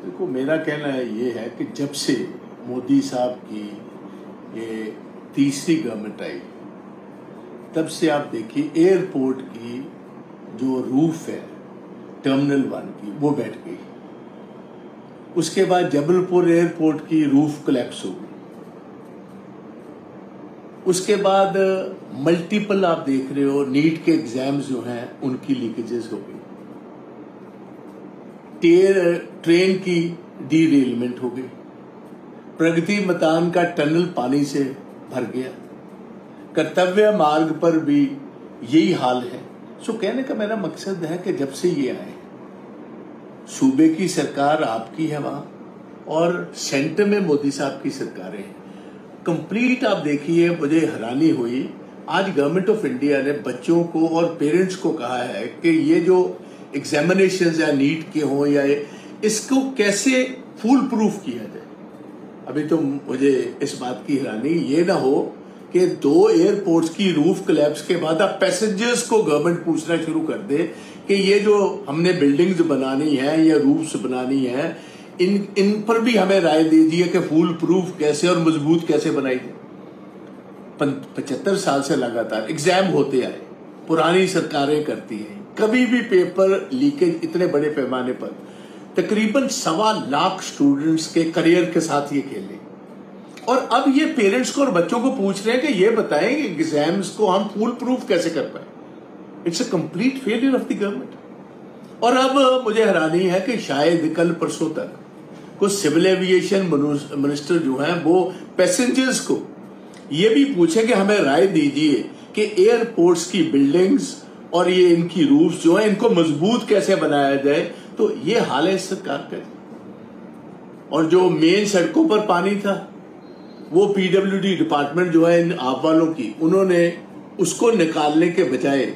देखो, मेरा कहना ये है कि जब से मोदी साहब की ये तीसरी गवर्नमेंट आई, तब से आप देखिए एयरपोर्ट की जो रूफ है टर्मिनल 1 की वो बैठ गई। उसके बाद जबलपुर एयरपोर्ट की रूफ कोलैप्स हो गई। उसके बाद मल्टीपल आप देख रहे हो नीट के एग्जाम्स जो हैं उनकी लीकेजेस हो गई। ट्रेन की डीरेलमेंट हो गई। प्रगति मैदान का टनल पानी से भर गया। कर्तव्य मार्ग पर भी यही हाल है। सो कहने का मेरा मकसद है कि जब से ये आए, सूबे की सरकार आपकी है वहां और सेंटर में मोदी साहब की सरकारें हैं। कंप्लीट आप देखिए, मुझे हैरानी हुई आज गवर्नमेंट ऑफ इंडिया ने बच्चों को और पेरेंट्स को कहा है कि ये जो एग्जामिनेशंस या नीट के हो या इसको कैसे फुल प्रूफ किया जाए। अभी तो मुझे इस बात की हैरानी ये ना हो कि 2 एयरपोर्ट्स की रूफ कोलैप्स के बाद अब पैसेंजर्स को गवर्नमेंट पूछना शुरू कर दे कि ये जो हमने बिल्डिंग्स बनानी है या रूफ्स बनानी है, इन पर भी हमें राय दीजिए कि फुल प्रूफ कैसे और मजबूत कैसे बनाई जाए। 75 साल से लगातार एग्जाम होते आए, पुरानी सरकारें करती हैं, कभी भी पेपर लीकेज इतने बड़े पैमाने पर तकरीबन 1.25 लाख स्टूडेंट्स के करियर के साथ ये खेले। और अब ये पेरेंट्स को और बच्चों को पूछ रहे हैं कि ये बताएं एग्जाम्स को हम फुल प्रूफ कैसे कर पाए। It's a complete failure of the government. और अब मुझे हैरानी है कि शायद कल परसों तक कुछ सिविल एविएशन मिनिस्टर जो हैं वो पैसेंजर्स को ये भी पूछे कि हमें राय दीजिए कि एयरपोर्ट्स की बिल्डिंग्स और ये इनकी रूफ्स जो है इनको मजबूत कैसे बनाया जाए। तो ये हाल है सरकार का। और जो मेन सड़कों पर पानी था वो पीडब्ल्यूडी डिपार्टमेंट जो है इन आप वालों की, उन्होंने उसको निकालने के बजाय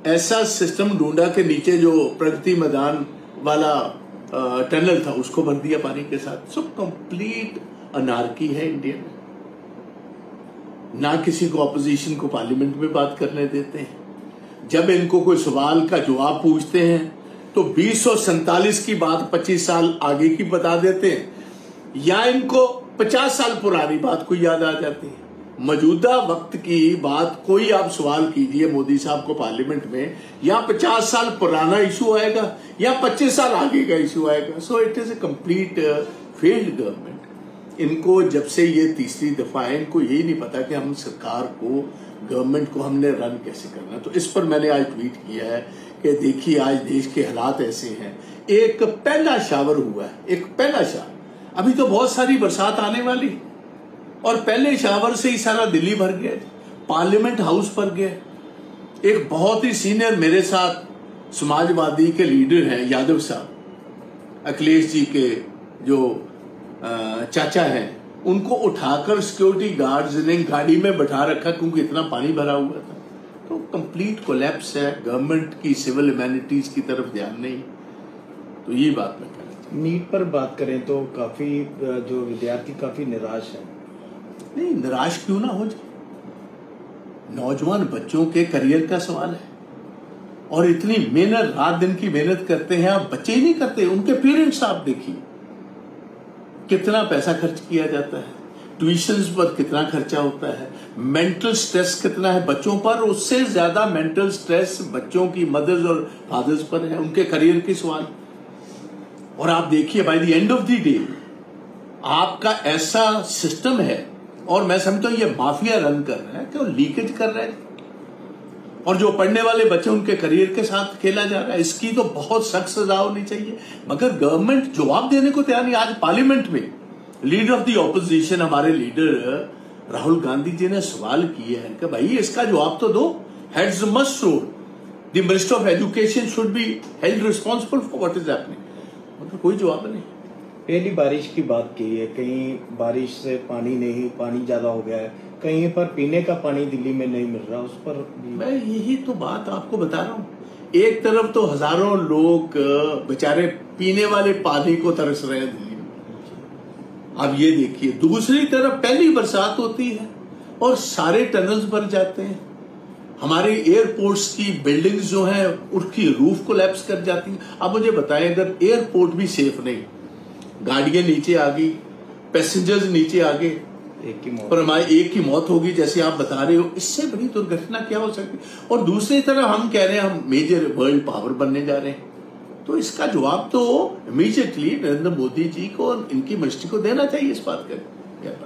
ऐसा सिस्टम ढूंढा कि नीचे जो प्रगति मैदान वाला टनल था उसको भर दिया पानी के साथ। सो कंप्लीट अनार्की है इंडिया में। ना किसी को ऑपोजिशन को पार्लियामेंट में बात करने देते हैं। जब इनको कोई सवाल का जवाब पूछते हैं तो 2047 की बात 25 साल आगे की बता देते हैं, या इनको 50 साल पुरानी बात को याद आ जाती है। मौजूदा वक्त की बात कोई आप सवाल कीजिए मोदी साहब को पार्लियामेंट में, या 50 साल पुराना इशू आएगा या 25 साल आगे का इशू आएगा। So it is a complete failed government. इनको जब से ये तीसरी दफा है, इनको यही नहीं पता कि हम सरकार को, गवर्नमेंट को हमने रन कैसे करना। तो इस पर मैंने आज ट्वीट किया है कि देखिए आज देश के हालात ऐसे हैं। एक पहला शावर हुआ है, एक पहला शावर। अभी तो बहुत सारी बरसात आने वाली और पहले शावर से ही सारा दिल्ली भर गया, पार्लियामेंट हाउस भर गया। एक बहुत ही सीनियर मेरे साथ समाजवादी के लीडर हैं यादव साहब, अखिलेश जी के जो चाचा हैं, उनको उठाकर सिक्योरिटी गार्ड्स ने गाड़ी में बैठा रखा क्योंकि इतना पानी भरा हुआ था। तो कंप्लीट कोलैप्स है। गवर्नमेंट की सिविल ह्यूमैनिटीज की तरफ ध्यान नहीं। तो ये बात मैं कहना। नीट पर बात करें तो काफी जो विद्यार्थी काफी निराश है। नहीं, निराश क्यों ना हो जाए। नौजवान बच्चों के करियर का सवाल है और इतनी मेहनत, रात दिन की मेहनत करते हैं। आप बच्चे ही नहीं करते, उनके पेरेंट्स आप देखिए कितना पैसा खर्च किया जाता है, ट्यूशंस पर कितना खर्चा होता है, मेंटल स्ट्रेस कितना है बच्चों पर। उससे ज्यादा मेंटल स्ट्रेस बच्चों की मदर्स और फादर्स पर है, उनके करियर के सवाल। और आप देखिए by the end of the day आपका ऐसा सिस्टम है, और मैं समझता हूं ये माफिया रन कर रहा है कि वो लीकेज कर रहा है और जो पढ़ने वाले बच्चे उनके करियर के साथ खेला जा रहा है। इसकी तो बहुत सख्त सजा होनी चाहिए, मगर गवर्नमेंट जवाब देने को तैयार नहीं। आज पार्लियामेंट में लीडर ऑफ द ऑपोजिशन, हमारे लीडर राहुल गांधी जी ने सवाल किए हैं कि भाई इसका जवाब तो दो। Heads must roll, the minister of education should be held responsible for what is happening. मतलब कोई जवाब नहीं। पहली बारिश की बात की है, कहीं बारिश से पानी ज्यादा हो गया है, कहीं पर पीने का पानी दिल्ली में नहीं मिल रहा। उस पर मैं यही तो बात आपको बता रहा हूं। एक तरफ तो हजारों लोग बेचारे पीने वाले पानी को तरस रहे हैं दिल्ली में। अब ये देखिए, दूसरी तरफ पहली बरसात होती है और सारे टनल्स भर जाते हैं। हमारे एयरपोर्ट्स की बिल्डिंग्स जो हैं उसकी रूफ कोलैप्स कर जाती है। अब मुझे बताएं, अगर एयरपोर्ट भी सेफ नहीं गाड़ियां नीचे आ गई, पैसेंजर्स नीचे आ गए और हमारे एक की मौत होगी जैसे आप बता रहे हो। इससे बड़ी दुर्घटना क्या हो सकती। और दूसरी तरफ हम कह रहे हैं हम मेजर वर्ल्ड पावर बनने जा रहे हैं, तो इसका जवाब तो इमीडिएटली नरेंद्र मोदी जी को और इनकी मिनिस्ट्री को देना चाहिए इस बात का।